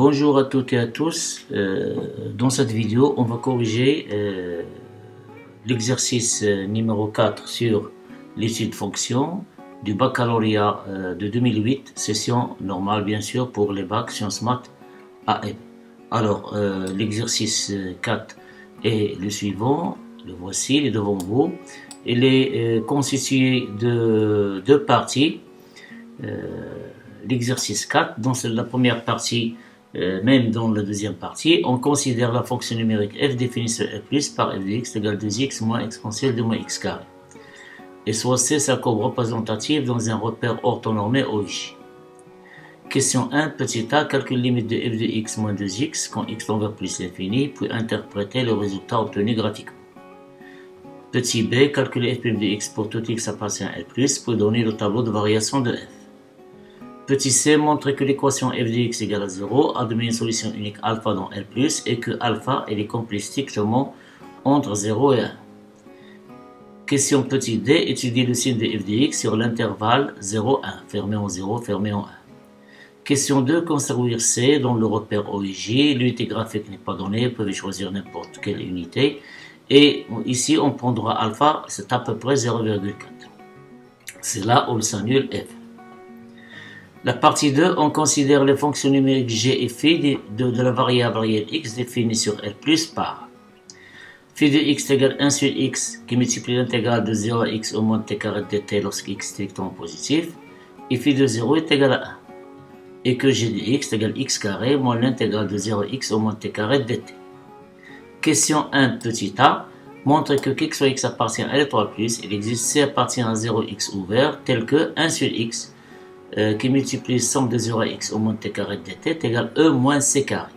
Bonjour à toutes et à tous. Dans cette vidéo, on va corriger l'exercice numéro 4 sur l'étude fonction du baccalauréat de 2008, session normale bien sûr pour les bacs sciences maths AM. Alors, l'exercice 4 est le suivant, le voici, il est devant vous. Il est constitué de deux parties. L'exercice 4, dans la première partie, même dans la deuxième partie, on considère la fonction numérique f définie sur f plus par f de x égale 2x moins exponentielle de moins x carré. Et soit c sa courbe représentative dans un repère orthonormé OI. Question 1, petit a, calcule limite de f de x moins 2x quand x tend vers plus l'infini, puis interpréter le résultat obtenu graphiquement. Petit b, calculer f' de x pour tout x appartient à L+, pour donner le tableau de variation de f. Petit c, montre que l'équation f de x égale à 0 admet une solution unique alpha dans L+, et que alpha est comprise strictement entre 0 et 1. Question petit d, étudier le signe de f de x sur l'intervalle 0, 1, fermé en 0, fermé en 1. Question 2, construire C dans le repère OIJ. L'unité graphique n'est pas donnée, vous pouvez choisir n'importe quelle unité. Et ici, on prendra alpha, c'est à peu près 0,4. C'est là où le s'annule f. La partie 2, on considère les fonctions numériques g et phi de la variable réelle x définie sur L+, par phi de x égale 1 sur x qui multiplie l'intégrale de 0 à x au moins t carré dt lorsque x est strictement positif, et phi de 0 est égal à 1. Et que g de x égale x carré moins l'intégrale de 0 à x au moins t carré dt. Question 1, petit a, montre que x soit x appartient à L3+, il existe c appartient à 0x ouvert, tel que 1 sur x, qui multiplie somme de 0 à x au moins t carré dt est égal à e moins c carré.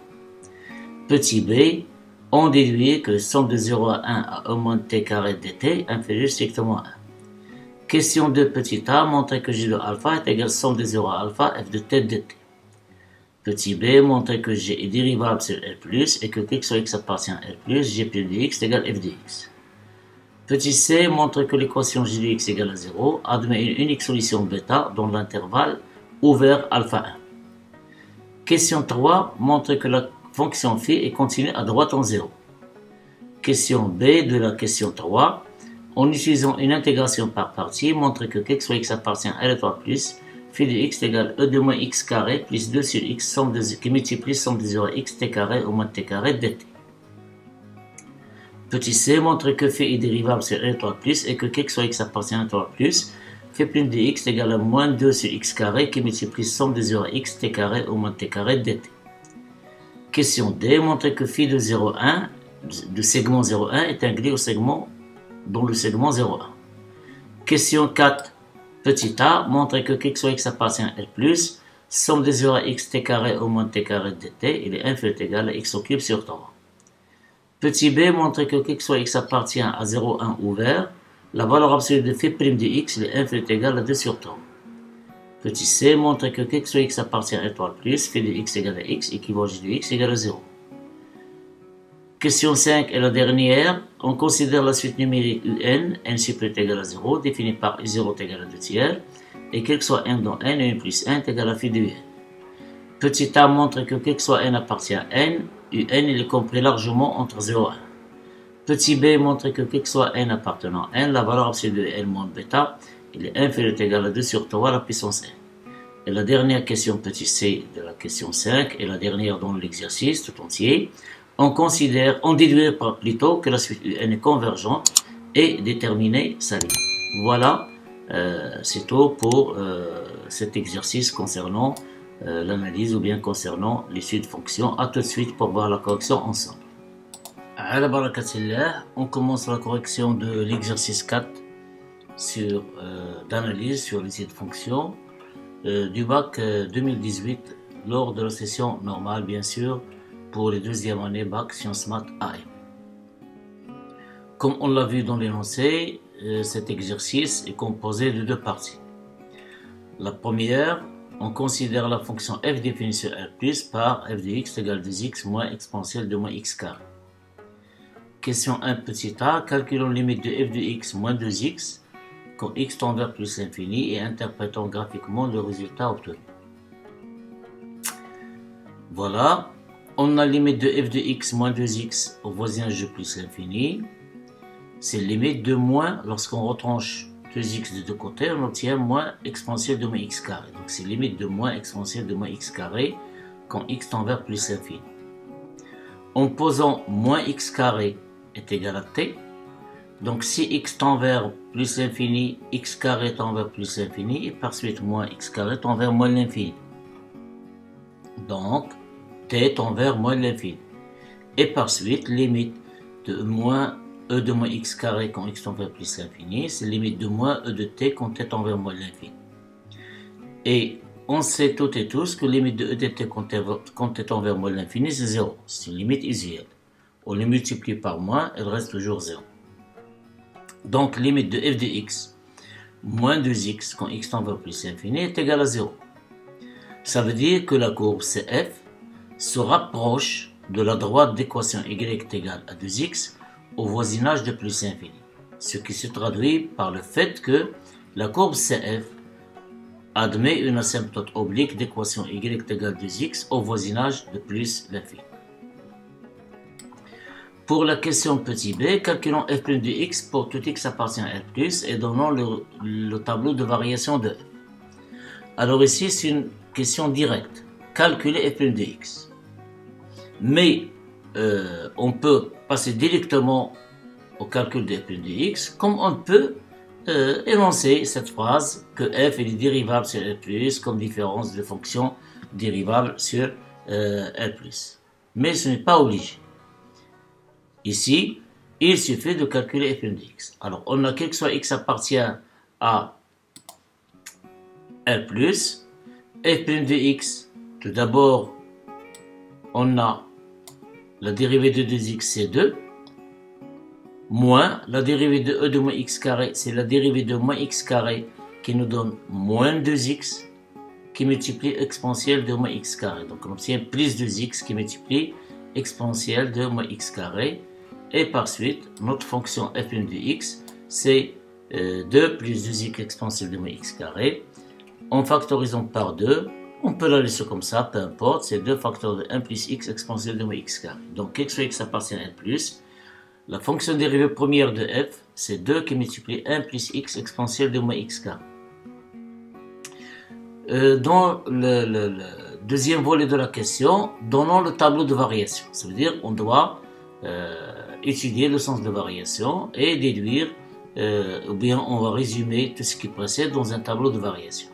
Petit b, on déduit que somme de 0 à 1 à e moins t carré dt inférieure strictement à 1. Question 2, petit a, montre que g de alpha est égal à somme de 0 à alpha f de t dt. Petit b, montrer que g est dérivable sur L+, et que x sur x appartient à L+, g plus de x égale f de x. Petit c, montre que l'équation g de x égale à 0 admet une unique solution bêta dans l'intervalle ouvert alpha 1. Question 3, montre que la fonction phi est continue à droite en 0. Question b de la question 3, en utilisant une intégration par partie, montre que x sur x appartient à L3+, phi de x égale e de moins x carré plus 2 sur x somme qui multiplie somme de 0 à x t carré au moins t carré dt. Petit c, montre que phi est dérivable sur L3+, et que x sur x appartient à L3+, phi plus de x égale à moins 2 sur x carré qui multiplie somme de 0 à x t carré au moins t carré dt. Question d, montre que phi de 0,1 de segment 0,1 est inclus au segment dans le segment 0,1. Question 4, petit a, montre que x sur x appartient à L+, somme de 0 à x t carré au moins t carré dt, il est inférieur ou égal à x au cube sur 3. Petit b, montre que x sur x appartient à 0,1 ouvert, la valeur absolue de phi' de x est inférieur ou égal à 2 sur 3. Petit c, montre que x sur x appartient à L3+, phi de x égale à x, équivalent à g de x égale à 0. Question 5 est la dernière. On considère la suite numérique un, n supérieur est égal à 0, définie par u0 est égal à 2 tiers, et quel que soit n dans n, n plus 1 est égal à phi de un. Petit a montre que quel que soit n appartient à n, un il est compris largement entre 0 et 1. Petit b montre que quel que soit n appartenant à n, la valeur absolue de n moins bêta, il est inférieur ou égal à 2 sur 3 à la puissance n. Et la dernière question petit c de la question 5 est la dernière dans l'exercice tout entier. On déduit plutôt que la suite n est convergente et déterminer sa ligne. Voilà, c'est tout pour cet exercice concernant l'analyse ou bien concernant l'issue de fonction. A tout de suite pour voir la correction ensemble. Ala barakatillah, on commence la correction de l'exercice 4 d'analyse sur l'issue de fonction du bac 2018 lors de la session normale bien sûr pour les deuxième année bac sciences maths AM. Comme on l'a vu dans l'énoncé, cet exercice est composé de deux parties. La première, on considère la fonction f définie sur R+ par f de x égale 2x moins exponentielle de moins x carré. Question 1 petit a, calculons limite de f de x moins 2x quand x tend vers plus l'infini et interprétons graphiquement le résultat obtenu. Voilà, on a limite de f de x moins 2x au voisinage de plus l'infini. C'est limite de moins, lorsqu'on retranche 2x de deux côtés, on obtient moins exponentielle de moins x carré. Donc c'est limite de moins exponentielle de moins x carré quand x tend vers plus l'infini. En posant moins x carré est égal à t, donc si x tend vers plus l'infini, x carré tend vers plus l'infini, et par suite moins x carré tend vers moins l'infini. Donc t tend vers moins l'infini. Et par suite, limite de moins e de moins x carré quand x tend vers plus l'infini, c'est limite de moins e de t quand t tend vers moins l'infini. Et on sait toutes et tous que limite de e de t quand t tend vers moins l'infini, c'est 0. C'est une limite usuelle. On les multiplie par moins, elle reste toujours 0. Donc limite de f de x moins 2x quand x tend vers plus l'infini est égal à 0. Ça veut dire que la courbe CF se rapproche de la droite d'équation y est égale à 2x au voisinage de plus l'infini. Ce qui se traduit par le fait que la courbe CF admet une asymptote oblique d'équation y est égale à 2x au voisinage de plus l'infini. Pour la question petit b, calculons f' de x pour tout x appartient à R+, et donnons le tableau de variation de f. Alors ici, c'est une question directe. Calculer f' de x. Mais on peut passer directement au calcul de f' de x, comme on peut énoncer cette phrase que f est dérivable sur R+, comme différence de fonction dérivable sur R+. Mais ce n'est pas obligé. Ici, il suffit de calculer f' de x. Alors, on a quel que soit x appartient à R+, f' de x, tout d'abord, on a la dérivée de 2x, c'est 2, moins la dérivée de e de moins x carré, c'est la dérivée de moins x carré qui nous donne moins 2x qui multiplie exponentielle de moins x carré. Donc, on obtient plus 2x qui multiplie exponentielle de moins x carré. Et par suite, notre fonction f' de x, c'est 2 plus 2x exponentielle de moins x carré. En factorisant par 2, on peut la laisser comme ça, peu importe, c'est 2 facteurs de 1 plus x exponentielle de moins x carré. Donc, x sur x appartient à 1 plus. La fonction dérivée première de f, c'est 2 qui multiplie 1 plus x exponentielle de moins x carré. Dans le deuxième volet de la question, donnons le tableau de variation. Ça veut dire qu'on doit étudier le sens de variation et déduire, ou bien on va résumer tout ce qui précède dans un tableau de variation.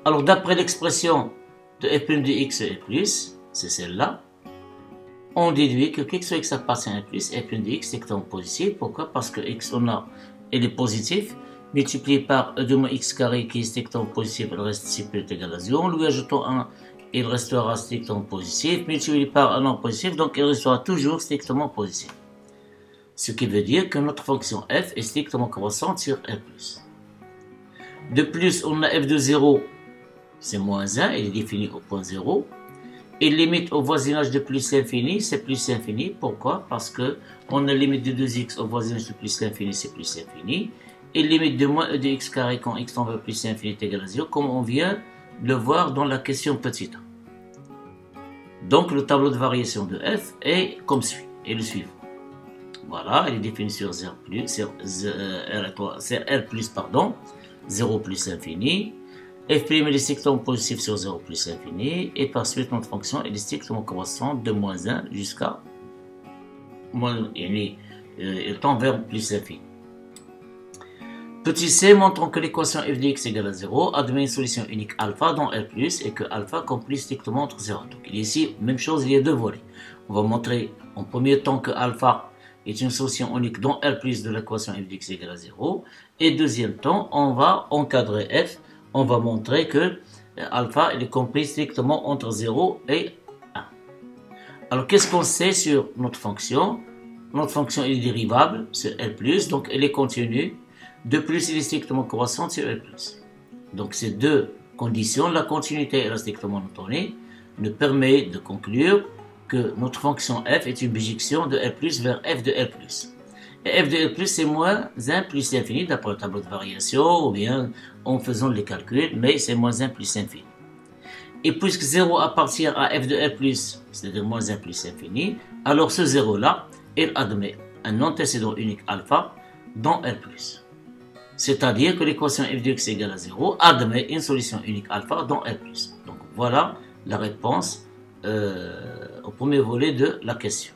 Alors d'après l'expression de f' de x et plus, c'est celle-là, on déduit que x sur x appartient à plus, f' de x est en positif. Pourquoi? Parce que x on a, elle est positif, multiplié par e de moins x carré qui est strictement positif, elle reste ici plus égal à 0. En lui ajoutant 1, il restera strictement positif, multiplié par un non positif, donc il restera toujours strictement positif. Ce qui veut dire que notre fonction f est strictement croissante sur R+. De plus, on a f de 0, c'est moins 1, il est défini au point 0. Et limite au voisinage de plus l'infini, c'est plus l'infini. Pourquoi? Parce que on a limite de 2x au voisinage de plus l'infini, c'est plus l'infini. Et limite de moins e de x carré quand x tend vers plus l'infini est égal à 0, comme on vient de le voir dans la question petit a. Donc le tableau de variation de f est comme suit, et le suivant. Voilà, il est défini sur R+, pardon, 0 plus l'infini. f' est strictement positif sur 0 plus l'infini. Et par suite, notre fonction est strictement croissante de moins 1 jusqu'à moins, il tend vers plus l'infini. Petit c, montrons que l'équation f de x égale à 0 admet une solution unique alpha dans R+, et que alpha compris strictement entre 0. Donc ici, même chose, il y a deux volets. On va montrer en premier temps que alpha est une solution unique dans R+ de l'équation f de x égale à 0. Et deuxième temps, on va encadrer f, on va montrer que alpha est compris strictement entre 0 et 1. Alors qu'est-ce qu'on sait sur notre fonction? Notre fonction est dérivable sur R+, donc elle est continue. De plus, elle est strictement croissante sur R+. Donc ces deux conditions, la continuité et la strictement donnée, nous permet de conclure que notre fonction f est une bijection de R+ vers f de R+. Et f de R+, c'est moins 1 plus l'infini d'après le tableau de variation, ou bien en faisant les calculs, mais c'est moins 1 plus l'infini. Et puisque 0 appartient à f de R plus, c'est-à-dire moins 1 plus infini, alors ce 0-là, il admet un antécédent unique alpha dans R plus. C'est-à-dire que l'équation f de x égale à 0 admet une solution unique alpha dans R plus. Donc voilà la réponse au premier volet de la question.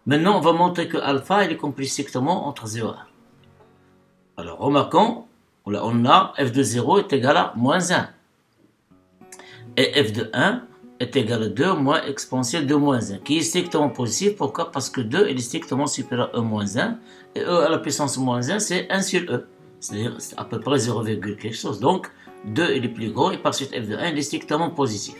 Maintenant, on va montrer que alpha est compris strictement entre 0 et 1. Alors, remarquons, on a f de 0 est égal à moins 1. Et f de 1 est égal à 2 moins exponentielle de moins 1, qui est strictement positif. Pourquoi? Parce que 2 est strictement supérieur à e moins 1. Et e à la puissance moins 1, c'est 1 sur e. C'est-à-dire à peu près 0, quelque chose. Donc, 2 est le plus gros et par suite f de 1 est strictement positif.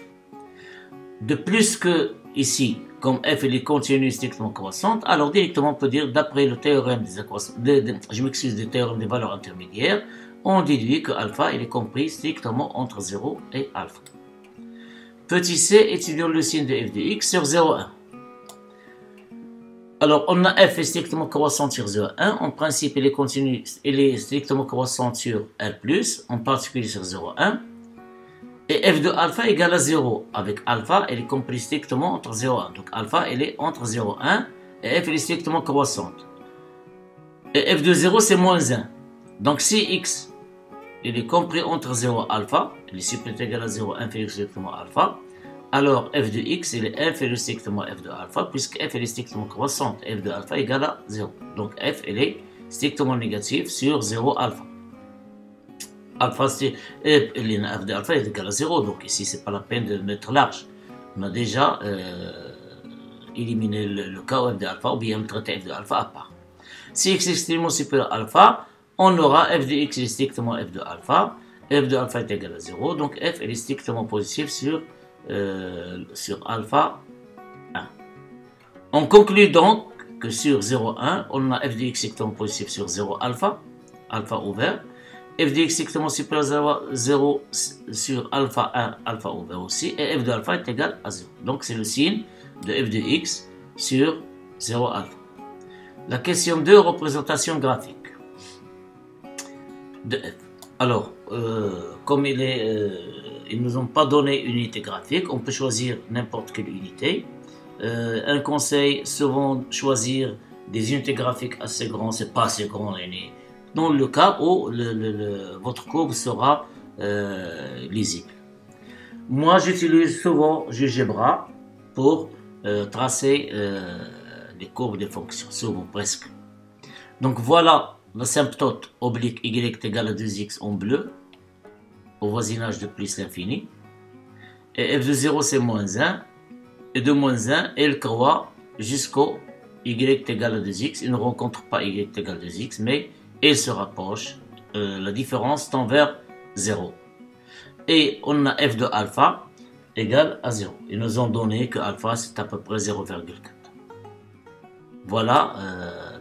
De plus que ici, comme f est continue strictement croissante, alors directement on peut dire, d'après le théorème des théorèmes des valeurs intermédiaires, on déduit que alpha est compris strictement entre 0 et alpha. Petit c, étudions le signe de f de x sur 0,1. Alors, on a f est strictement croissante sur 0,1. En principe, il est strictement croissante sur R+, en particulier sur 0,1. Et f de alpha égale à 0. Avec alpha, elle est comprise strictement entre 0 et 1. Donc alpha, elle est entre 0 et 1. Et f, elle est strictement croissante. Et f de 0, c'est moins 1. Donc si x, il est compris entre 0 et alpha, il est supérieur ou égal à 0, inférieur strictement à alpha, alors f de x, il est inférieur strictement à f de alpha, puisque f, elle est strictement croissante. F de alpha égale à 0. Donc f, elle est strictement négative sur 0 alpha. Alpha, f de alpha est égal à 0, donc ici, c'est pas la peine de mettre large. On a déjà éliminé le cas où f de alpha, ou bien traité f de alpha à part. Si x est extrêmement supérieur à alpha, on aura f de x est strictement f de alpha, f de alpha est égal à 0, donc f est strictement positif sur alpha 1. On conclut donc que sur 0,1, on a f de x strictement positif sur 0 alpha, alpha ouvert, f de x strictement supérieur à 0 sur alpha 1, alpha ouvert aussi, et f de alpha est égal à 0. Donc c'est le signe de f de x sur 0 alpha. La question 2, représentation graphique de f. Alors, comme ils ne nous ont pas donné une unité graphique, on peut choisir n'importe quelle unité. Un conseil, souvent choisir des unités graphiques assez grandes, c'est pas assez grand, dans le cas où votre courbe sera lisible. Moi, j'utilise souvent GeoGebra pour tracer les courbes des fonctions, souvent presque. Donc voilà l'asymptote oblique y est égal à 2x en bleu, au voisinage de plus l'infini. Et f de 0 c'est moins 1, et de moins 1, elle croît jusqu'au y égale à 2x. Il ne rencontre pas y égale à 2x, mais elle se rapproche. La différence tend vers 0. Et on a f de alpha égale à 0. Ils nous ont donné que alpha c'est à peu près 0,4. Voilà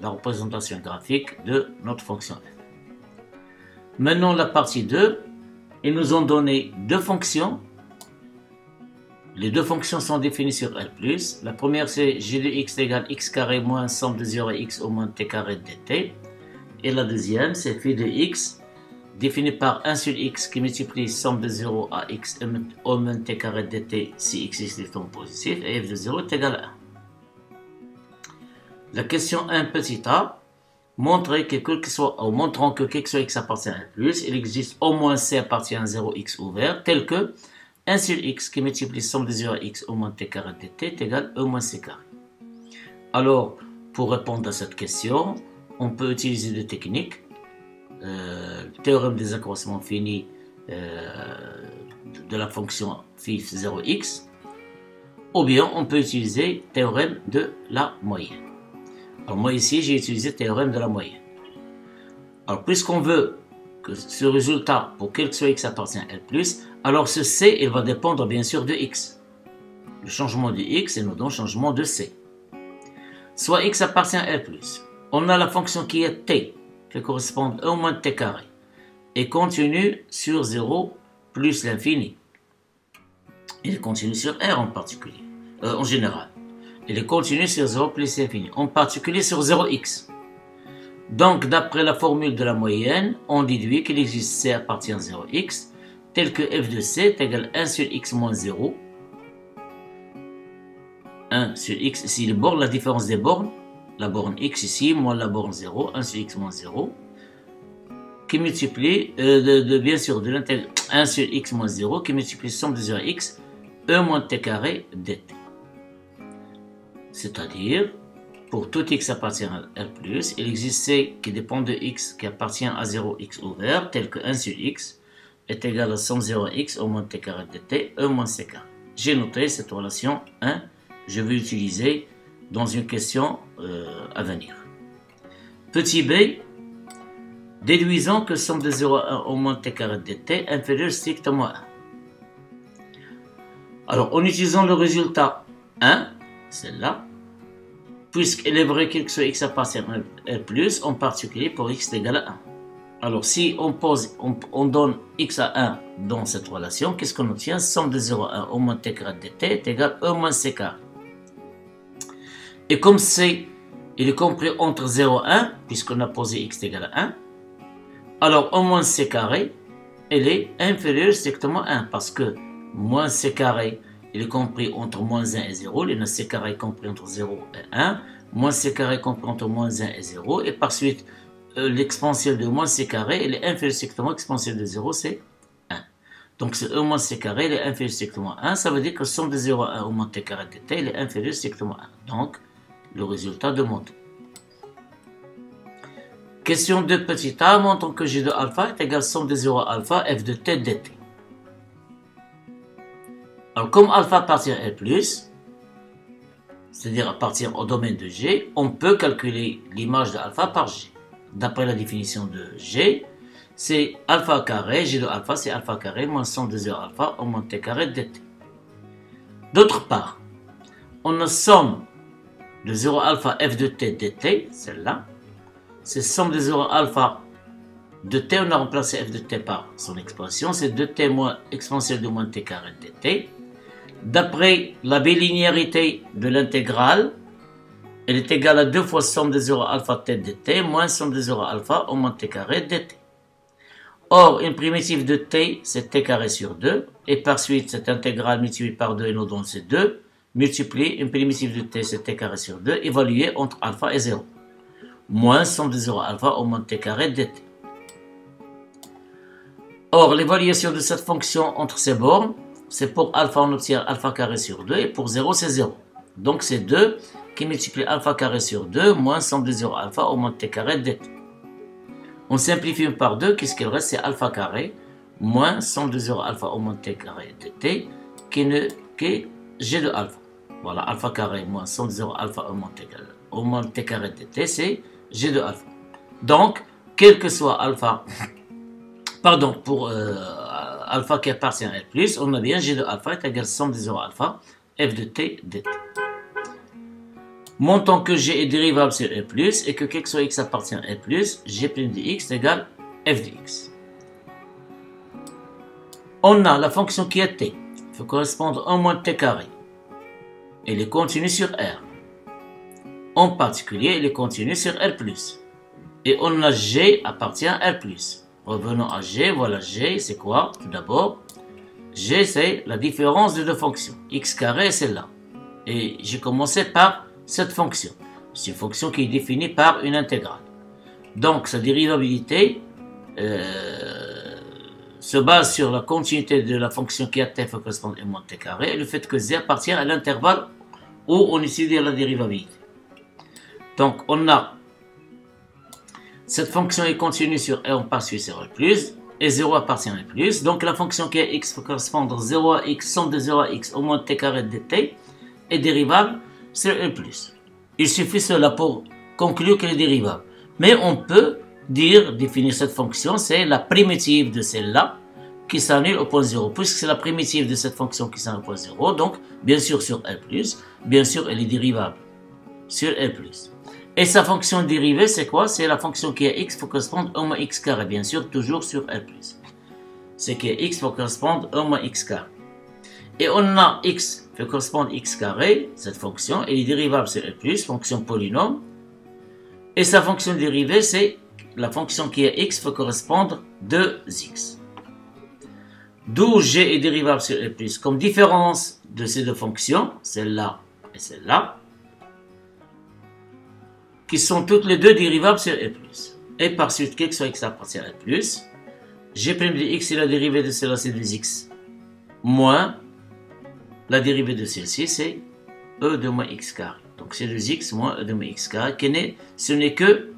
la représentation graphique de notre fonction f. Maintenant la partie 2, ils nous ont donné deux fonctions. Les deux fonctions sont définies sur R+. La première c'est g de x égale x carré moins somme de 0 et x au moins t carré dt. Et la deuxième c'est phi de x définie par 1 sur x qui multiplie somme de 0 à x au moins t carré dt si x est strictement positif et f de 0 est égal à 1. La question 1 petit a, montrant que quel que soit x appartient à 1 plus, il existe au moins c appartient à 0x ouvert, tel que 1 sur x qui multiplie somme de 0 à x au moins t carré dt est égal à e moins c carré. Alors, pour répondre à cette question, on peut utiliser des techniques, le théorème des accroissements finis de la fonction phi 0x, ou bien on peut utiliser le théorème de la moyenne. Alors moi ici, j'ai utilisé le théorème de la moyenne. Alors puisqu'on veut que ce résultat, pour quel que soit x appartient à L+, alors ce c, il va dépendre bien sûr de x. Le changement de x est donc changement de c. Soit x appartient à L+. On a la fonction qui est t, qui correspond à au moins t carré, et continue sur 0 plus l'infini. Il continue sur R en particulier, en général. Il est continu sur 0 plus l'infini, en particulier sur 0x. Donc, d'après la formule de la moyenne, on déduit qu'il existe c appartient à 0x, tel que f de c est égal à 1 sur x moins 0. 1 sur x, ici les bornes, la différence des bornes, la borne x ici, moins la borne 0, 1 sur x moins 0, qui multiplie, bien sûr, de l'intégral 1 sur x moins 0, qui multiplie somme de 0 à x, e moins t carré dt. C'est-à-dire, pour tout x appartient à R+, il existe c qui dépend de x qui appartient à 0 x ouvert, tel que 1 sur x est égal à somme 0 à x au moins t carré dt, e moins c carré. J'ai noté cette relation 1, je vais l'utiliser dans une question à venir. Petit b, déduisons que somme de 0 à 1 au moins t carré dt inférieure strictement à 1. Alors, en utilisant le résultat 1, celle-là, puisqu'il est vrai que x appartient à R+, en particulier pour x égale à 1. Alors, si on donne x à 1 dans cette relation, qu'est-ce qu'on obtient? Somme de 0 à 1 au moins t carré dt est égal à e moins c carré. Et comme c, il est compris entre 0 et 1, puisqu'on a posé x égale à 1, alors e moins c carré, elle est inférieure strictement à 1, parce que moins c carré, il est compris entre moins 1 et 0, le c carré est compris entre 0 et 1, moins c carré est compris entre moins 1 et 0, et par suite, l'exponentielle de moins c carré, elle est inférieure strictement à l'exponentielle de 0, c'est 1. Donc, ce e moins c carré, elle est inférieure strictement à 1, ça veut dire que somme de 0 à 1 au moins t carré dt, elle est inférieure strictement à 1. Donc, le résultat demandé. Question 2 petit a, montrons que g de alpha est égal à somme de 0 à alpha f de t dt. Alors, comme alpha appartient à R+, c'est-à-dire appartient au domaine de G, on peut calculer l'image de alpha par G. D'après la définition de G, c'est alpha carré, G de alpha, c'est alpha carré moins somme de 0 alpha au moins t carré dt. D'autre part, on a somme de 0 alpha f de t dt, celle-là, c'est somme de 0 alpha de t, on a remplacé f de t par son expression, c'est 2t moins exponentielle de moins t carré dt. D'après la bilinéarité de l'intégrale, elle est égale à 2 fois somme de 0 alpha t dt moins somme de 0 alpha au moins t carré dt. Or, une primitive de t, c'est t carré sur 2, et par suite, cette intégrale multipliée par 2 et nous donne c'est 2, multiplie une primitive de t, c'est t carré sur 2, évaluée entre alpha et 0, moins somme de 0 alpha au moins t carré dt. Or, l'évaluation de cette fonction entre ces bornes, c'est pour alpha, on obtient alpha carré sur 2, et pour 0, c'est 0. Donc, c'est 2 qui multiplie alpha carré sur 2, moins somme de 0 alpha au moins t carré dt. On simplifie par 2, qu'est-ce qu'il reste? C'est alpha carré, moins somme de 0 alpha au moins t carré dt, qui est g de alpha. Voilà, alpha carré moins somme de 0 alpha au moins t carré dt, c'est g de alpha. Donc, quel que soit alpha, pardon, pour alpha qui appartient à R+, on a bien g de alpha est égal à somme de 0 alpha, f de t dt. Montant que g est dérivable sur R+, et que quel que soit x appartient à R+, g' de x égale f de x. On a la fonction qui est t, il faut correspondre à moins t carré. Elle est continue sur R. En particulier, elle est continue sur R+. Et on a g appartient à R+. Revenons à g, voilà g, c'est quoi? Tout d'abord, g c'est la différence de deux fonctions, x carré et celle-là. Et j'ai commencé par cette fonction. C'est une fonction qui est définie par une intégrale. Donc, sa dérivabilité se base sur la continuité de la fonction qui a t correspond à moins t carré et le fait que z appartient à l'intervalle où on étudie la dérivabilité. Donc, on a cette fonction est continue sur R, on passe sur R+, et 0 appartient à R+. Donc, la fonction qui est x correspond à 0 à x, somme de 0 à x au moins t carré dt est dérivable sur R+. Il suffit cela pour conclure qu'elle est dérivable. Mais on peut définir cette fonction, c'est la primitive de celle-là qui s'annule au point 0, puisque c'est la primitive de cette fonction qui s'annule au point 0, donc bien sûr sur R+, bien sûr elle est dérivable sur R+. Et sa fonction dérivée, c'est quoi? C'est la fonction qui est x faut correspondre à 1 moins x carré, bien sûr, toujours sur R+. C'est que x faut correspondre à 1 moins x carré. Et on a x fait correspondre à x carré, cette fonction, elle est dérivable sur R+, fonction polynôme. Et sa fonction dérivée, c'est la fonction qui est x fait correspondre à 2x. d'où g est dérivable sur e plus comme différence de ces deux fonctions, celle-là et celle-là, qui sont toutes les deux dérivables sur e plus. Et par suite, quel que soit x appartient à e plus, g' de x c'est la dérivée de celle-là, c'est 2x, moins la dérivée de celle-ci, c'est e de moins x carré. Donc c'est 2x moins e de moins x carré, ce n'est que,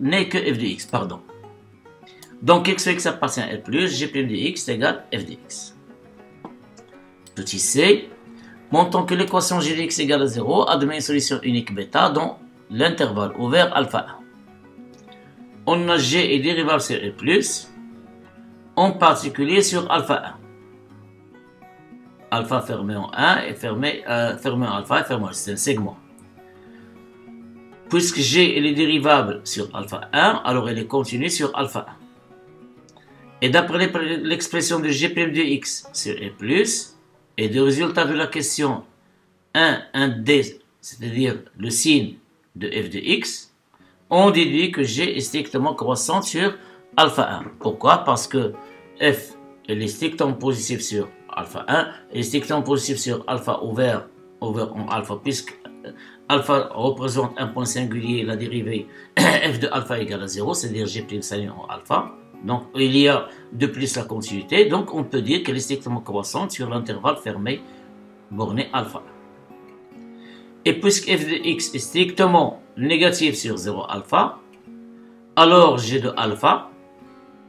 n'est que f de x, pardon. Donc x soit x appartient à L plus, g' de x est égal à f de x. Petit c, montrons que l'équation g de x égale à 0 admet une solution unique bêta dans l'intervalle ouvert alpha 1. On a g est dérivable sur L plus, en particulier sur alpha 1. Alpha fermé en 1 et fermé en alpha et fermé en 1, c'est un segment. Puisque g est dérivable sur alpha 1, alors elle est continue sur alpha 1. Et d'après l'expression de g' de x sur e plus, et du résultat de la question 1D, c'est-à-dire le signe de f de x, on déduit que g est strictement croissante sur alpha 1. Pourquoi? Parce que f elle est strictement positive sur alpha 1, elle est strictement positive sur alpha ouvert en alpha, puisque alpha représente un point singulier, la dérivée f de alpha égale à 0, c'est-à-dire g' salut en alpha. Donc il y a de plus la continuité, donc on peut dire qu'elle est strictement croissante sur l'intervalle fermé borné alpha. Et puisque f de x est strictement négatif sur 0 alpha, alors g de alpha,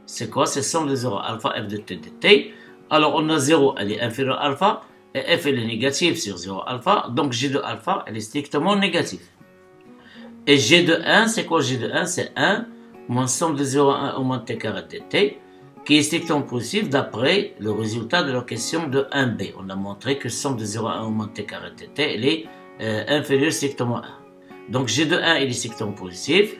c'est quoi? C'est somme de 0 alpha f de t de t. Alors on a 0, elle est inférieure à alpha, et f elle est négative sur 0 alpha, donc g de alpha, elle est strictement négative. Et g de 1, c'est quoi g de 1? C'est 1 moins somme de 0 à 1 au moins t carré de t, qui est strictement positif d'après le résultat de la question de 1b. On a montré que somme de 0 à 1 au moins t carré de t, elle est inférieure strictement à 1. Donc g de 1, il est strictement positif,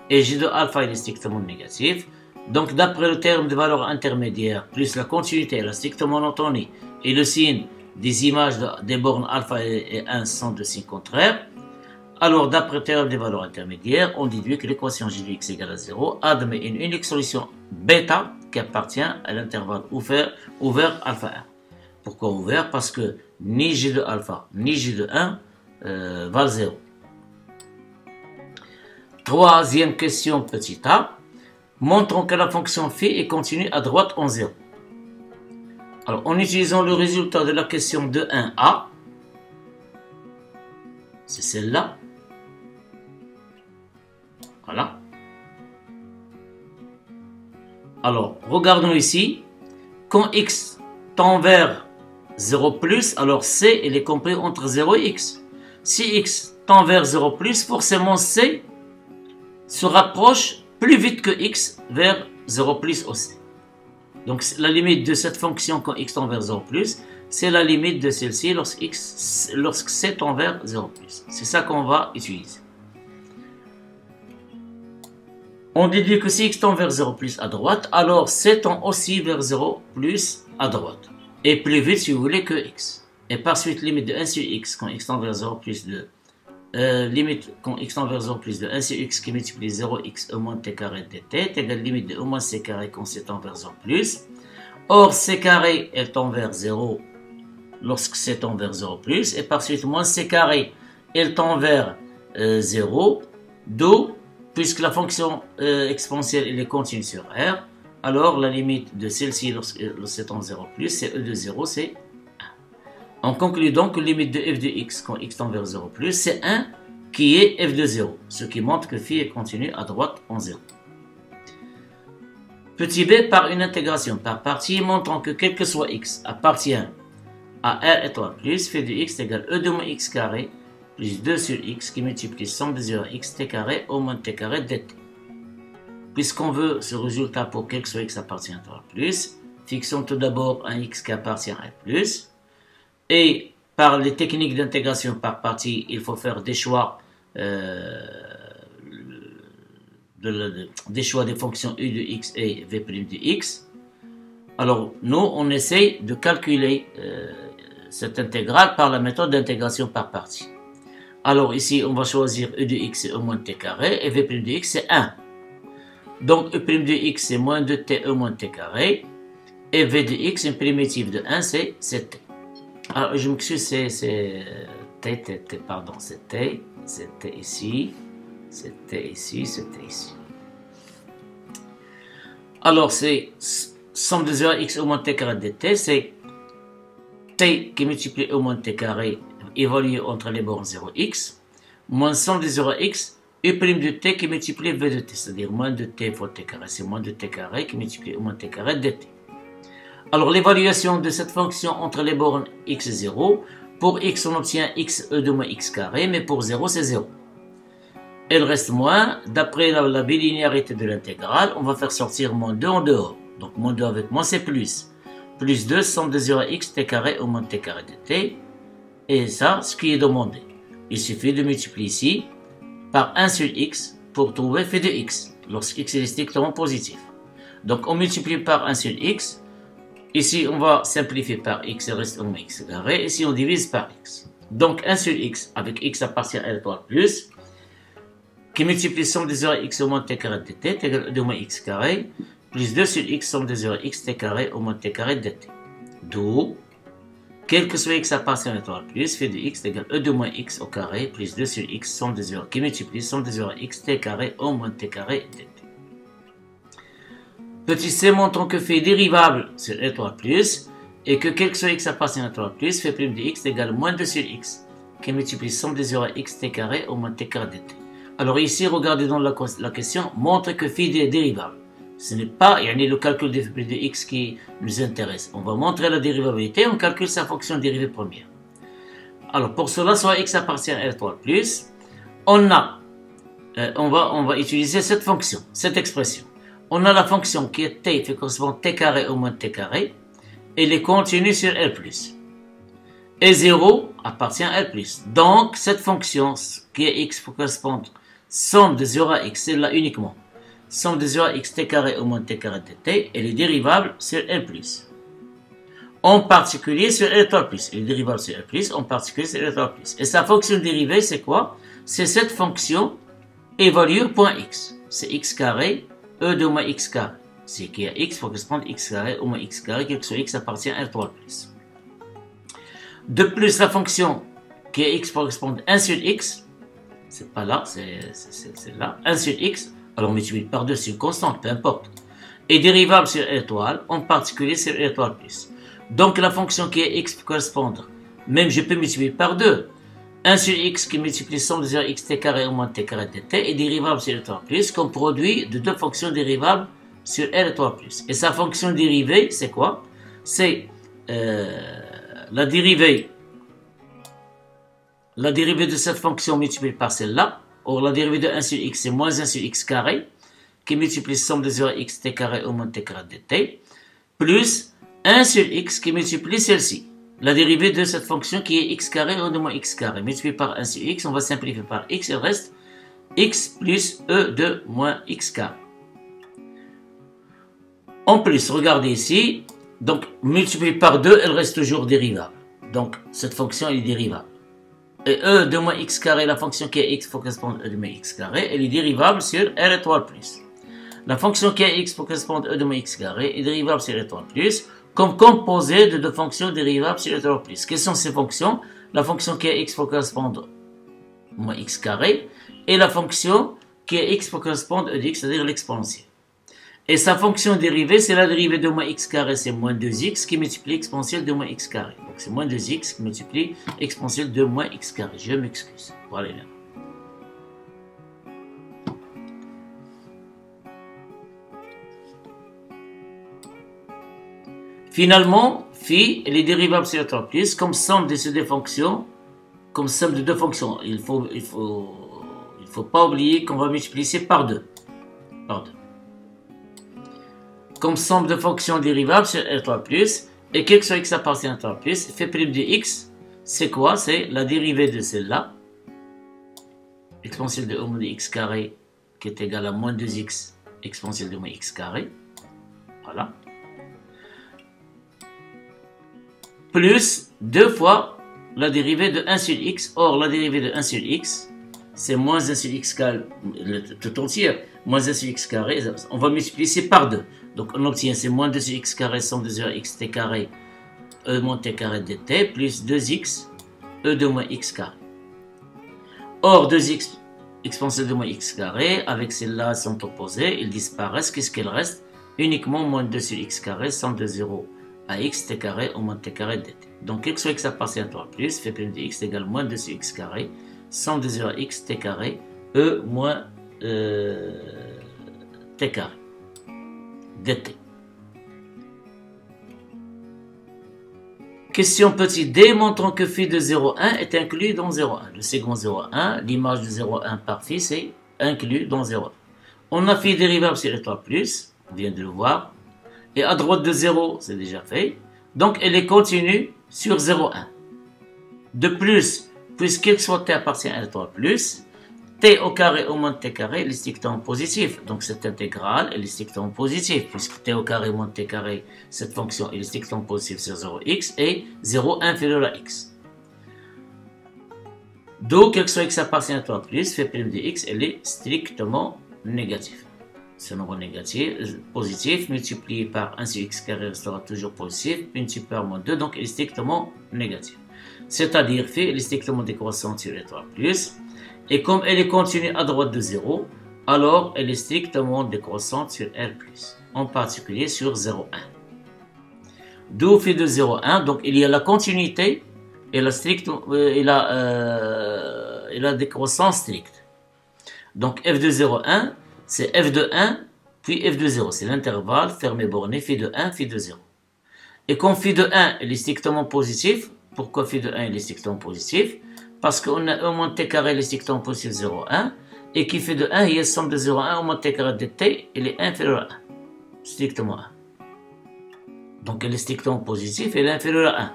et g de alpha, il est strictement négatif. Donc d'après le terme de valeur intermédiaire, plus la continuité, la strictement monotonie, et le signe des images des bornes alpha et 1 sont de signes contraires, alors, d'après le théorème des valeurs intermédiaires, on déduit que l'équation g de x égale à 0 admet une unique solution bêta qui appartient à l'intervalle ouvert alpha 1. Pourquoi ouvert? Parce que ni g de alpha ni g de 1 valent 0. Troisième question petit a. Montrons que la fonction phi est continue à droite en 0. Alors, en utilisant le résultat de la question de 1a, c'est celle-là. Voilà. Alors, regardons ici. Quand x tend vers 0 plus, alors c il est compris entre 0 et x. Si x tend vers 0 plus, forcément c se rapproche plus vite que x vers 0 plus aussi. Donc la limite de cette fonction quand x tend vers 0 plus, c'est la limite de celle-ci lorsque c tend vers 0 plus. C'est ça qu'on va utiliser. On déduit que si x tend vers 0 plus à droite, alors c tend aussi vers 0 plus à droite. Et plus vite si vous voulez que x. Et par suite, limite de 1 sur x quand x tend vers 0 plus de... limite quand x tend vers 0 plus de 1 sur x qui multiplie 0x e moins t carré dt est égale limite de e moins c carré quand c tend vers 0 plus. Or c carré elle tend vers 0 lorsque c tend vers 0 plus. Et par suite moins c carré elle tend vers 0. D'où, puisque la fonction exponentielle elle est continue sur R, alors la limite de celle-ci lorsque c tend vers 0 plus, c'est e de 0, c'est 1. On conclut donc que la limite de f de x quand x tend vers 0 plus, c'est 1 qui est f de 0, ce qui montre que phi est continue à droite en 0. Petit b par une intégration par partie montrant que quel que soit x appartient à R étoile plus, phi de x égale e de moins x carré plus 2 sur x qui multiplie somme de 0 à x t carré au moins t carré dt. Puisqu'on veut ce résultat pour quel que soit x appartient à étoile plus, fixons tout d'abord un x qui appartient à R plus. Et par les techniques d'intégration par partie, il faut faire des choix, des fonctions u de x et v' de x. Alors, nous, on essaye de calculer cette intégrale par la méthode d'intégration par partie. Alors, ici, on va choisir e de x c'est e moins t carré et v' de x c'est 1. Donc, e' de x c'est moins 2t e moins t carré. Et v de x, une primitive de 1, c'est t. Alors, je m'excuse, c'est pardon, c'est t ici, c'est t ici, c'est t ici. Alors, c'est somme de 0 à x augmente t carré de t, c'est t qui multiplie augmente t carré évalué entre les bornes 0x, moins somme de 0 à x, u' de t qui multiplie v de t, c'est-à-dire moins de t fois t carré, c'est moins de t carré qui multiplie augmente t carré de t. Alors, l'évaluation de cette fonction entre les bornes x et 0, pour x, on obtient x e de moins x carré, mais pour 0, c'est 0. Elle reste moins, d'après la bilinéarité de l'intégrale, on va faire sortir moins 2 en dehors. Donc, moins 2 avec moins, c'est plus. Plus 2, somme de 0 à x, t carré au moins t carré de t. Et ça, ce qui est demandé. Il suffit de multiplier ici par 1 sur x pour trouver phi de x, lorsque x est strictement positif. Donc, on multiplie par 1 sur x. Ici, on va simplifier par x, il reste au moins x carré. Ici, on divise par x. Donc, 1 sur x, avec x appartient à l'étoile plus, qui multiplie somme de 0 à x au moins t carré de t, est égal à 2 moins x carré, plus 2 sur x, somme de 0 à x, t carré au moins t carré de t. D'où, quel que soit x appartient à l'étoile plus, phi de x est égal à 2 moins x au carré, plus 2 sur x, somme de 0, qui multiplie somme de 0 à x, t carré au moins t carré de t. Petit c montrant que phi est dérivable sur l'étoile plus, et que quel que soit x appartient à l'étoile plus, phi prime de x est égal à moins 2 sur x, qui multiplie somme de 0 à x, t carré au moins t carré de t. Alors ici, regardez dans la question, montre que phi est dérivable. Ce n'est pas le calcul de phi de x qui nous intéresse. On va montrer la dérivabilité, on calcule sa fonction dérivée première. Alors pour cela, soit x appartient à l'étoile plus, on va utiliser cette fonction, cette expression. On a la fonction qui est t, qui correspond à t carré au moins t carré, et les continue sur L+. Et 0 appartient à L+. Donc, cette fonction qui est x correspond somme de 0 à x, c'est là uniquement. Somme de 0 à x t carré au moins t carré de t, elle est dérivable sur L+. En particulier sur L étoile plus. Elle est dérivable sur L+, en particulier sur L étoile plus. Et sa fonction dérivée, c'est quoi? C'est cette fonction évalue point x. C'est x carré, e de moins x carré. C'est qui a x correspond à x carré au moins x carré, quel que soit x appartient à L étoile plus. De plus, la fonction qui est x correspond à 1 sur x, c'est pas là, c'est là, 1 sur x, alors on multiplie par 2, c'est une constante, peu importe, est dérivable sur l'étoile, en particulier sur l'étoile plus. Donc la fonction qui est x correspond, même je peux multiplier par 2, 1 sur x qui multiplie somme de 0 x t carré au moins t carré de t est dérivable sur l'étoile plus comme produit de deux fonctions dérivables sur L étoile plus. Et sa fonction dérivée, c'est quoi? C'est la dérivée de cette fonction multipliée par celle-là. Or, la dérivée de 1 sur x, c'est moins 1 sur x carré, qui multiplie somme de 0 x t carré au moins t carré de t, plus 1 sur x qui multiplie celle-ci. La dérivée de cette fonction qui est x carré au moins x carré, multipliée par 1 sur x, on va simplifier par x, il reste x plus e de moins x carré. En plus, regardez ici, donc multiplié par 2, elle reste toujours dérivable. Donc, cette fonction est dérivable. Et e de moins x carré, la fonction qui est x correspond à e de moins x carré, elle est dérivable sur r étoile plus. La fonction qui est x correspond à e de moins x carré est dérivable sur r étoile plus, comme composée de deux fonctions dérivables sur r étoile plus. Quelles sont ces fonctions? La fonction qui est x correspond à moins x carré, et la fonction qui est x correspond à e de x, c'est-à-dire l'exponentielle. Et sa fonction dérivée, c'est la dérivée de moins x carré, c'est moins 2x qui multiplie exponentielle de moins x carré. Donc c'est moins 2x qui multiplie exponentielle de moins x carré. Je m'excuse. Voilà là. Finalement, phi, elle est dérivable sur l'étoile plus comme somme de ces deux fonctions, comme somme de deux fonctions. Il faut pas oublier qu'on va multiplier ici par 2. Comme somme de fonctions dérivables sur l'étoile plus, et quel que soit x appartient à l'étoile plus, phi prime de x, c'est quoi? C'est la dérivée de celle-là, exponentielle de moins de x carré, qui est égale à moins 2x, exponentielle de moins x carré, voilà, plus 2 fois la dérivée de 1 sur x. Or, la dérivée de 1 sur x, c'est moins 1 sur x carré, tout entier, moins 1 sur x carré, on va multiplier c'est par 2. Donc on obtient c'est moins 2 sur x carré somme de 0 x t carré e moins t carré dt plus 2x e de moins x carré. Or 2x exponentielle de moins x carré, avec celles-là sont opposées, ils disparaissent. Qu'est-ce qu'il reste? Uniquement moins 2 sur x carré somme de 0 à x t carré au moins t carré dt. Donc x sur x appartient à 3 plus, fait prime de x égale moins 2 sur x carré, somme de 0 à x t carré, e moins t carré dt. Question petit d, montrant que phi de 0,1 est inclus dans 0,1. Le segment 0,1, l'image de 0,1 par phi, c'est inclus dans 0,1. On a phi dérivable sur étoile plus, on vient de le voir. Et à droite de 0, c'est déjà fait. Donc, elle est continue sur 0,1. De plus, puisqu'il soit t appartient à l'étoile plus, t au carré au moins t carré, elle est strictement positif. Donc, cette intégrale, elle est strictement positive. Puisque t au carré moins t carré, cette fonction, elle est strictement positive sur 0x et 0 inférieur à x. D'où, quel que soit x appartient à l'étoile plus, fait prime de x, elle est strictement négative. Ce nombre négatif, positif, multiplié par 1 sur x carré restera toujours positif, multiplié par moins 2, donc elle est strictement négative. C'est-à-dire, phi, elle est strictement décroissante sur l'étoile plus, et comme elle est continue à droite de 0, alors elle est strictement décroissante sur R+, en particulier sur 0,1. D'où phi de 0,1, donc il y a la continuité et la décroissance stricte. Donc f de 0,1, c'est f de 1, puis f de 0. C'est l'intervalle fermé borné, phi de 1, phi de 0. Et comme phi de 1, il est strictement positif, pourquoi phi de 1 il est strictement positif? Parce qu'on a e moins t carré, il est strictement positif 0,1, et qui fait de 1, il y a somme de 0,1 au moins t carré de t, il est inférieur à 1. Strictement 1. Donc elle est strictement positive, elle est inférieure à 1.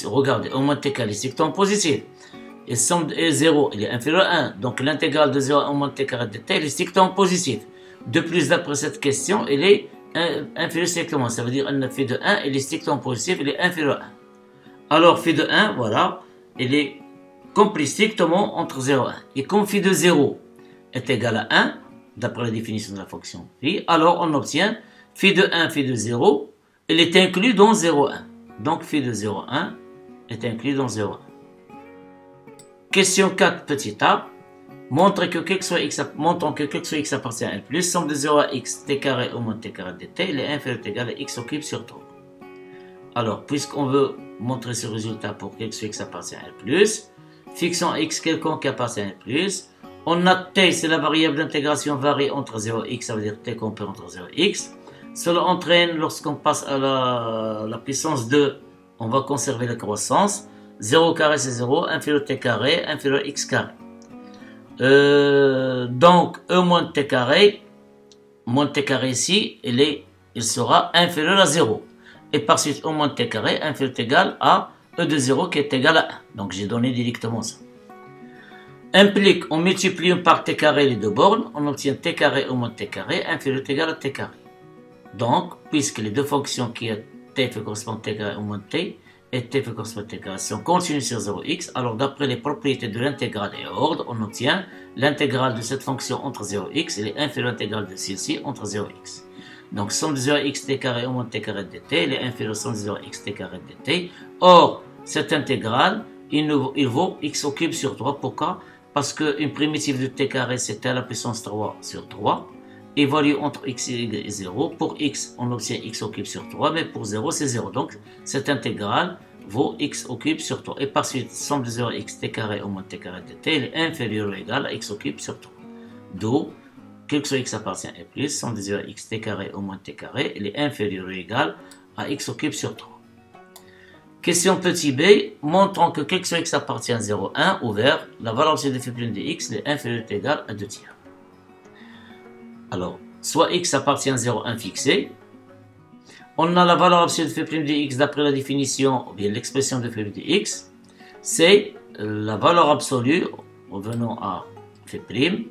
Regardez, au moins t carré, il est strictement positif. Et somme de 0, il est inférieur à 1. Donc l'intégrale de 0 au moins t carré de t, il est strictement positif. De plus, d'après cette question, il est inférieur strictement. Ça veut dire que phi de 1, il est strictement positif, il est inférieur à 1. Alors phi de 1, voilà, il est compris strictement entre 0 et 1. Et comme phi de 0 est égal à 1, d'après la définition de la fonction phi, alors on obtient phi de 1, phi de 0, il est inclus dans 0,1. Donc phi de 0,1 est inclus dans 0,1. Question 4, petit a. Montre que quel que soit x appartient à L+, somme de 0 à x t carré au moins t carré dt, il est inférieur ou égal à x au cube sur 3. Alors, puisqu'on veut montrer ce résultat pour quel que soit x appartient à L+, fixons x quelconque qui appartient à L+, on a t, c'est la variable d'intégration varie entre 0 et x, ça veut dire t compris entre 0 et x. Cela entraîne, lorsqu'on passe à la puissance 2, on va conserver la croissance. 0 carré c'est 0, inférieur t carré, inférieur x carré. Donc e moins t carré ici, il sera inférieur à 0. Et par suite e moins t carré inférieur égal à e de 0 qui est égal à 1. Donc j'ai donné directement ça. Implique, on multiplie par t carré les deux bornes, on obtient t carré e moins t carré inférieur égal à t carré. Donc, puisque les deux fonctions qui est t fait correspondre t carré e moins t, et t fait correspondre t carré sont continues sur 0x, alors d'après les propriétés de l'intégrale et ordre, on obtient l'intégrale de cette fonction entre 0x et l'inférieure intégrale de celle-ci entre 0x. Donc somme de 0x t carré au moins t carré dt, elle est inférieure à somme de 0x t carré dt. Or, cette intégrale, il vaut x au cube sur 3. Pourquoi? Parce qu'une primitive de t carré, c'est t à la puissance 3 sur 3. Évalue entre x et 0. Pour x, on obtient x au cube sur 3, mais pour 0, c'est 0. Donc, cette intégrale vaut x au cube sur 3. Et par suite, somme de 0x t carré au moins t carré dt, elle est inférieure ou égale à x au cube sur 3. D'où, quel que soit x appartient à plus, somme de 0x t carré au moins t carré, elle est inférieure ou égale à x au cube sur 3. Question petit b, montrant que quel que soit x appartient à 0,1, ouvert, la valeur absolue de phi prime de x est inférieure ou égale à 2 tiers. Alors, soit x appartient à 0,1 fixé, on a la valeur absolue de phi prime de x d'après la définition, ou bien l'expression de phi prime de x, c'est la valeur absolue, revenons à phi prime,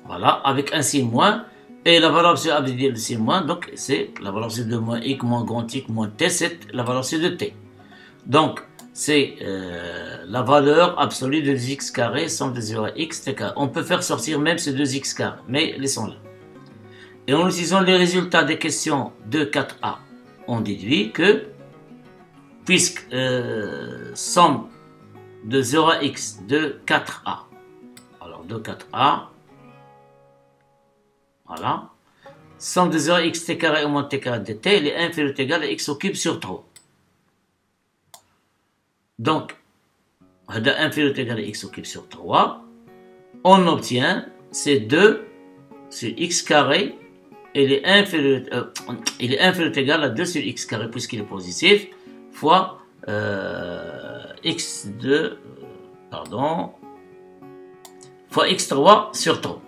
voilà, avec un signe moins, et la valeur absolue abréviée de signe moins, donc c'est la valeur absolue de moins x moins grand x moins t, c'est la valeur absolue de t. Donc, c'est la valeur absolue de 2x carré, somme de 0 à x, t carré. On peut faire sortir même ces 2x carré, mais laissons-le. Et en utilisant les résultats des questions 2, 4a, on déduit que, puisque somme de 0 à x de 4a, alors de 4a, voilà, somme de 0 à x t carré au moins t carré de t, elle est inférieure ou égale à x au cube sur 3. Donc, inférieur ou égal à x au cube sur 3, on obtient ces 2 sur x carré, il est inférieur ou égal à 2 sur x carré, puisqu'il est positif, fois x2, fois x3 sur 3.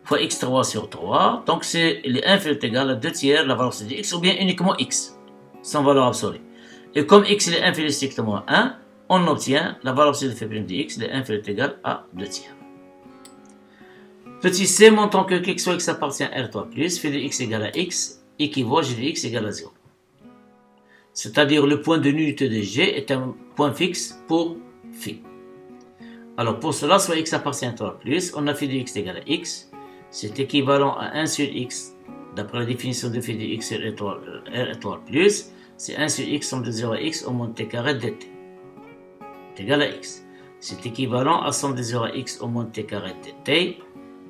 Fois x3 sur 3, donc il est inférieur ou égal à 2 tiers la valeur absolue de x, ou bien uniquement x, sans valeur absolue. Et comme x est inférieur strictement à 1, on obtient la valeur absolue de phi' de x, est inférieur ou égal à 2 tiers. Petit c, montrant que x soit x appartient à R3+, phi de x égale à x, équivaut à g de x égale à 0. C'est-à-dire le point de nullité de g est un point fixe pour phi. Alors pour cela, soit x appartient à R3+, on a phi de x égale à x, c'est équivalent à 1 sur x, d'après la définition de phi de x sur R étoile plus, c'est 1 sur x somme de 0 à x au moins t carré dt. Est égal à x. C'est équivalent à somme de 0 à x au moins t carré dt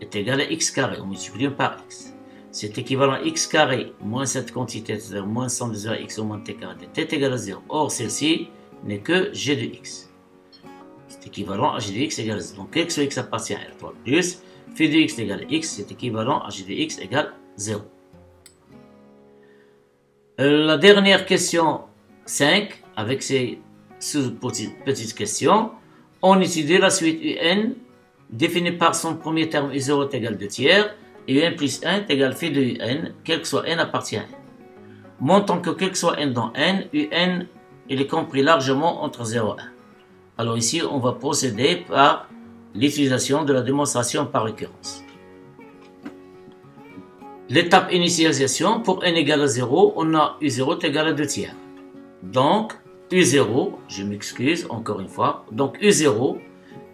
est égal à x carré. On multiplie par x. C'est équivalent à x carré moins cette quantité, c'est-à-dire moins somme de 0 à x au moins t carré dt est égal à 0. Or, celle-ci n'est que g de x. C'est équivalent à g de x égale à 0. Donc, x sur x appartient à R3 plus, phi de x égale à x, c'est équivalent à g de x égale 0. La dernière question 5, avec ces sous-petites questions, on étudie la suite un définie par son premier terme u0 est égal 2 tiers et un plus 1 est égal phi de un, quel que soit n appartient à n. Montrant que quel que soit n dans n, un il est compris largement entre 0 et 1. Alors ici, on va procéder par l'utilisation de la démonstration par récurrence. L'étape initialisation, pour n égale à 0, on a u0 est égal à 2 tiers. Donc, u0, je m'excuse encore une fois, donc u0,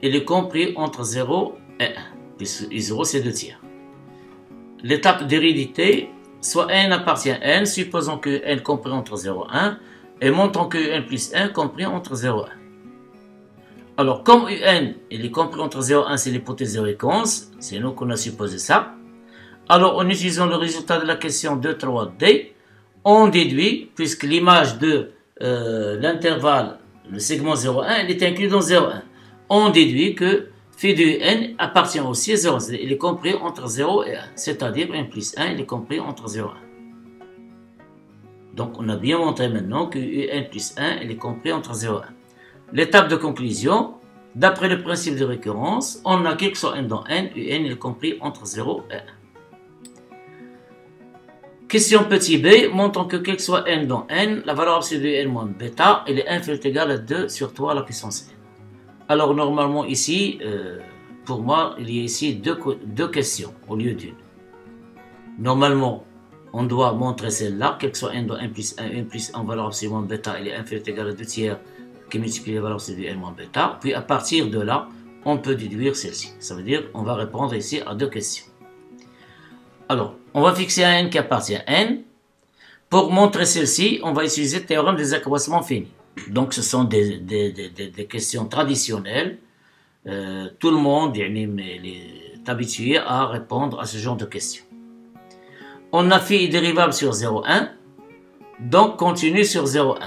il est compris entre 0 et 1, puisque u0 c'est 2 tiers. L'étape d'hérédité, soit n appartient à n, supposons que n compris entre 0 et 1, et montrons que n plus 1 compris entre 0 et 1. Alors, comme un il est compris entre 0 et 1, c'est l'hypothèse de récurrence, c'est nous qu'on a supposé ça. Alors, en utilisant le résultat de la question 2, 3, D, on déduit, puisque l'image de l'intervalle, le segment 0,1, elle est inclus dans 0,1. On déduit que phi de n appartient aussi à 0. Il est compris entre 0 et 1. C'est-à-dire 1 plus 1, il est compris entre 0 et 1. Donc, on a bien montré maintenant que un plus 1, il est compris entre 0 et 1. L'étape de conclusion, d'après le principe de récurrence, on a quel que soit n dans n, un est compris entre 0 et 1. Question petit b, montrant que quel que soit n dans n, la valeur absolue de n moins bêta, elle est inférieure ou égale à 2 sur 3 à la puissance n. Alors normalement ici, pour moi, il y a ici deux questions au lieu d'une. Normalement, on doit montrer celle-là, quel que soit n dans n plus 1 en valeur absolue moins bêta, elle est inférieure ou égale à 2 tiers qui multiplie la valeur absolue de n moins bêta. Puis à partir de là, on peut déduire celle-ci. Ça veut dire on va répondre ici à deux questions. Alors, on va fixer un n qui appartient à n. Pour montrer celle-ci, on va utiliser le théorème des accroissements finis. Donc, ce sont des questions traditionnelles. Tout le monde est habitué à répondre à ce genre de questions. On a phi dérivable sur 0,1, donc continue sur 0,1.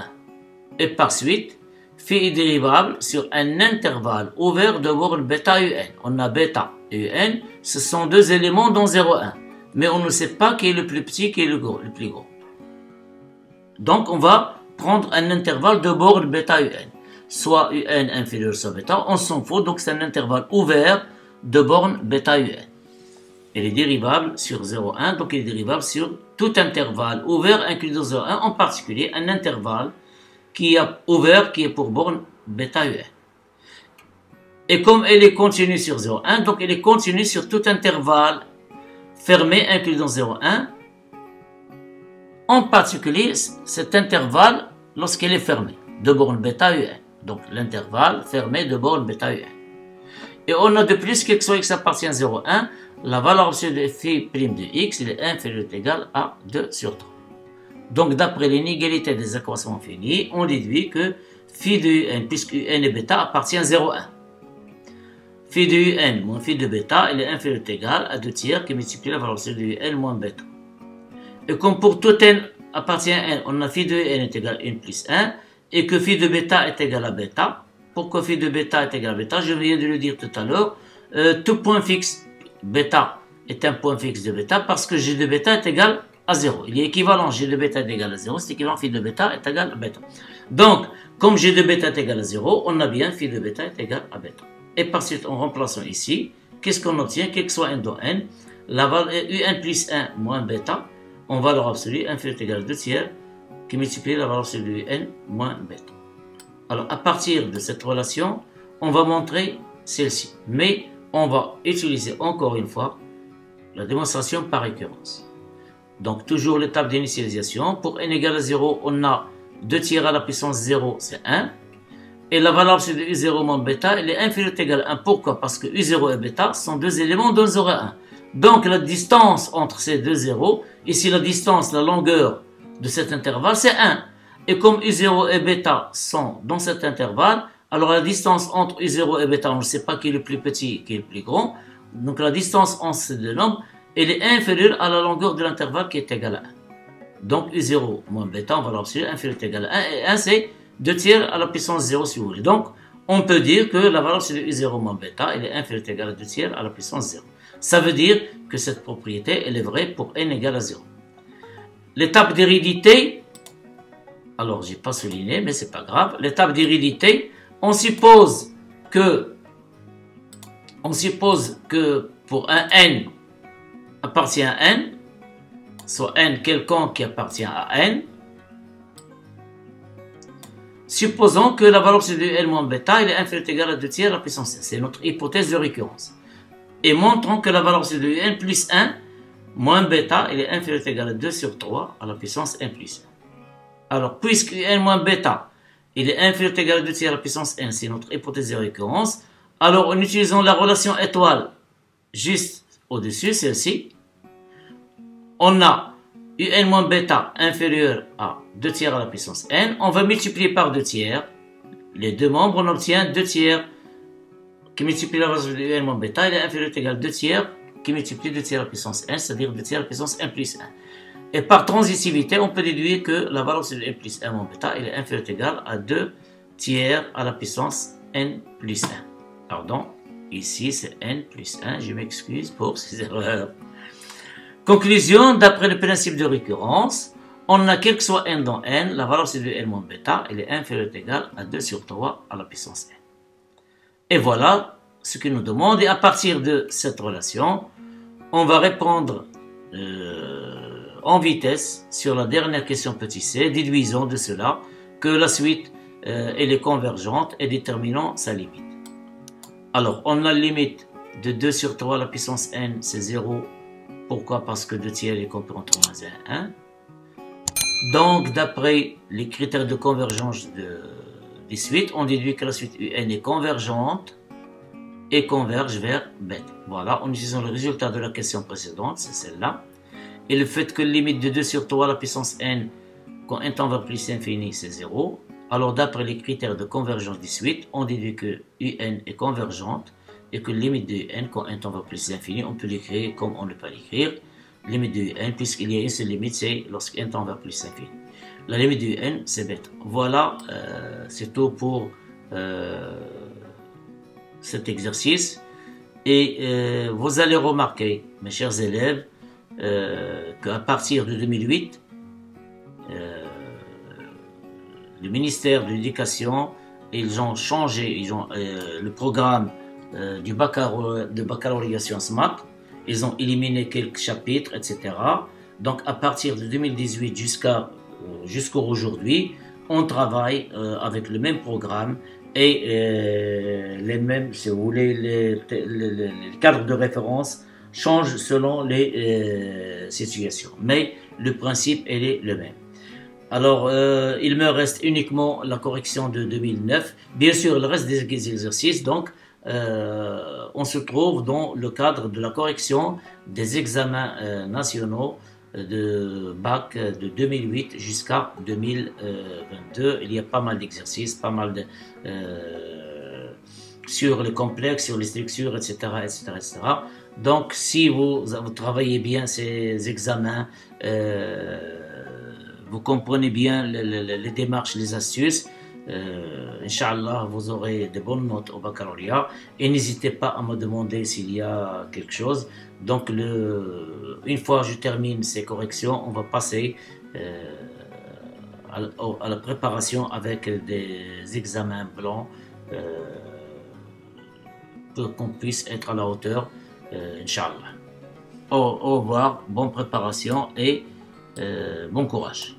Et par suite, phi dérivable sur un intervalle ouvert de borne bêta un. On a bêta et un, ce sont deux éléments dans 0,1. Mais on ne sait pas qui est le plus petit, qui est le plus gros. Donc, on va prendre un intervalle de borne bêta un. Soit un inférieur soit bêta, on s'en fout, donc c'est un intervalle ouvert de borne bêta un. Il est dérivable sur 0,1, donc il est dérivable sur tout intervalle ouvert inclus dans 0,1, en particulier un intervalle qui est ouvert, qui est pour borne bêta un. Et comme elle est continue sur 0,1, donc elle est continue sur tout intervalle fermé inclus dans 0,1, en particulier cet intervalle lorsqu'elle est fermée, de borne bêta un. Donc l'intervalle fermé de borne bêta UN. Et on a de plus que soit x appartient à 0, 1, la valeur absolue de phi' de x il est inférieur ou égal à 2 sur 3. Donc d'après l'inégalité des accroissements finis, on déduit que phi de un puisque un et bêta appartient à 0, 1. Phi de un moins phi de bêta il est inférieur ou égal à 2 tiers qui multiplie la valeur absolue de n moins bêta. Et comme pour tout n appartient à n, on a phi de n est égal à 1 plus 1 et que phi de bêta est égal à bêta. Pourquoi phi de bêta est égal à bêta? Je viens de le dire tout à l'heure. Tout point fixe bêta est un point fixe de bêta parce que g de bêta est égal à 0. Il est équivalent g de bêta est égal à 0, c'est équivalent phi de bêta est égal à bêta. Donc, comme g de bêta est égal à 0, on a bien phi de bêta est égal à bêta. Et par suite, en remplaçant ici, qu'est-ce qu'on obtient? Quel que soit n dans n, la valeur un plus 1 moins bêta, en valeur absolue, inférieure ou égale à 2 tiers, qui multiplie la valeur absolue de n moins bêta. Alors, à partir de cette relation, on va montrer celle-ci. Mais on va utiliser encore une fois la démonstration par récurrence. Donc, toujours l'étape d'initialisation. Pour n égale à 0, on a 2 tiers à la puissance 0, c'est 1. Et la valeur absolue de U0 moins bêta, elle est inférieure ou égale à 1. Pourquoi? Parce que U0 et bêta sont deux éléments d'un 0 à 1. Donc, la distance entre ces deux zéros, ici la distance, la longueur de cet intervalle, c'est 1. Et comme U0 et bêta sont dans cet intervalle, alors la distance entre U0 et bêta, on ne sait pas qui est le plus petit, qui est le plus grand. Donc la distance entre ces deux nombres, elle est inférieure à la longueur de l'intervalle qui est égale à 1. Donc U0 moins bêta, on va l'obtenir inférieure ou égale à 1. Et 1, c'est 2 tiers à la puissance 0 si vous voulez. Donc, on peut dire que la valeur c'est de U0 moins bêta, elle est inférieure ou égale à 2 tiers à la puissance 0. Ça veut dire que cette propriété, elle est vraie pour n égale à 0. L'étape d'hérédité, alors j'ai pas souligné, mais c'est pas grave. L'étape d'hérédité, on suppose que pour un n appartient à n, soit n quelconque qui appartient à n, supposons que la valeur de n moins bêta elle est inférieure ou égale à 2 tiers à la puissance n. C'est notre hypothèse de récurrence. Et montrons que la valeur de n plus 1 moins bêta elle est inférieure ou égale à 2 sur 3 à la puissance n plus 1. Alors, puisque n moins bêta il est inférieur ou égal à 2 tiers à la puissance n, c'est notre hypothèse de récurrence, alors en utilisant la relation étoile juste au-dessus, celle-ci, on a un moins bêta inférieur à 2 tiers à la puissance n, on va multiplier par 2 tiers, les deux membres, on obtient 2 tiers qui multiplie la valeur de n moins bêta, il est inférieur ou égal à 2 tiers qui multiplie 2 tiers à la puissance n, c'est-à-dire 2 tiers à la puissance n plus 1. Et par transitivité, on peut déduire que la valeur de n plus 1 moins bêta, elle est inférieure ou égale à 2 tiers à la puissance n plus 1. Pardon, ici c'est n plus 1, je m'excuse pour ces erreurs. Conclusion, d'après le principe de récurrence, on a quel que soit n dans n, la valeur de n moins bêta, elle est inférieure ou égale à 2 sur 3 à la puissance n. Et voilà ce qu'il nous demande. Et à partir de cette relation, on va répondre en vitesse sur la dernière question petit c, déduisons de cela que la suite elle est convergente et déterminons sa limite. Alors, on a la limite de 2 sur 3 à la puissance n, c'est 0. Pourquoi? Parce que 2 tiers est compris entre moins 1 et 1. Donc, d'après les critères de convergence des suites, on déduit que la suite un est convergente et converge vers bêta. Voilà, en utilisant le résultat de la question précédente, c'est celle-là. Et le fait que la limite de 2 sur 3 à la puissance n, quand n tend vers plus l'infini, c'est 0. Alors, d'après les critères de convergence des suites, on déduit que un est convergente et que la limite de un, quand n tend vers plus l'infini, on peut l'écrire comme on ne peut pas l'écrire. Limite de un, puisqu'il y a une seule limite, c'est lorsque n tend vers plus l'infini. La limite de n, c'est bêta. Voilà, c'est tout pour cet exercice. Et vous allez remarquer, mes chers élèves, qu'à partir de 2008, le ministère de l'Éducation, ils ont changé le programme de baccalauréat sciences maths. Ils ont éliminé quelques chapitres, etc. Donc à partir de 2018 jusqu'à aujourd'hui, on travaille avec le même programme et les mêmes, si vous voulez, les cadres de référence changent selon les situations. Mais le principe, elle est le même. Alors, il me reste uniquement la correction de 2009. Bien sûr, le reste des exercices, donc, on se trouve dans le cadre de la correction des examens nationaux de bac de 2008 jusqu'à 2022. Il y a pas mal d'exercices, pas mal de, sur le complexe, sur les structures, etc., etc., etc. Donc, si vous travaillez bien ces examens, vous comprenez bien les démarches, les astuces, Inch'Allah, vous aurez de bonnes notes au baccalauréat. Et n'hésitez pas à me demander s'il y a quelque chose. Donc, une fois que je termine ces corrections, on va passer à la préparation avec des examens blancs pour qu'on puisse être à la hauteur, Inch'Allah. Au revoir, bonne préparation et bon courage.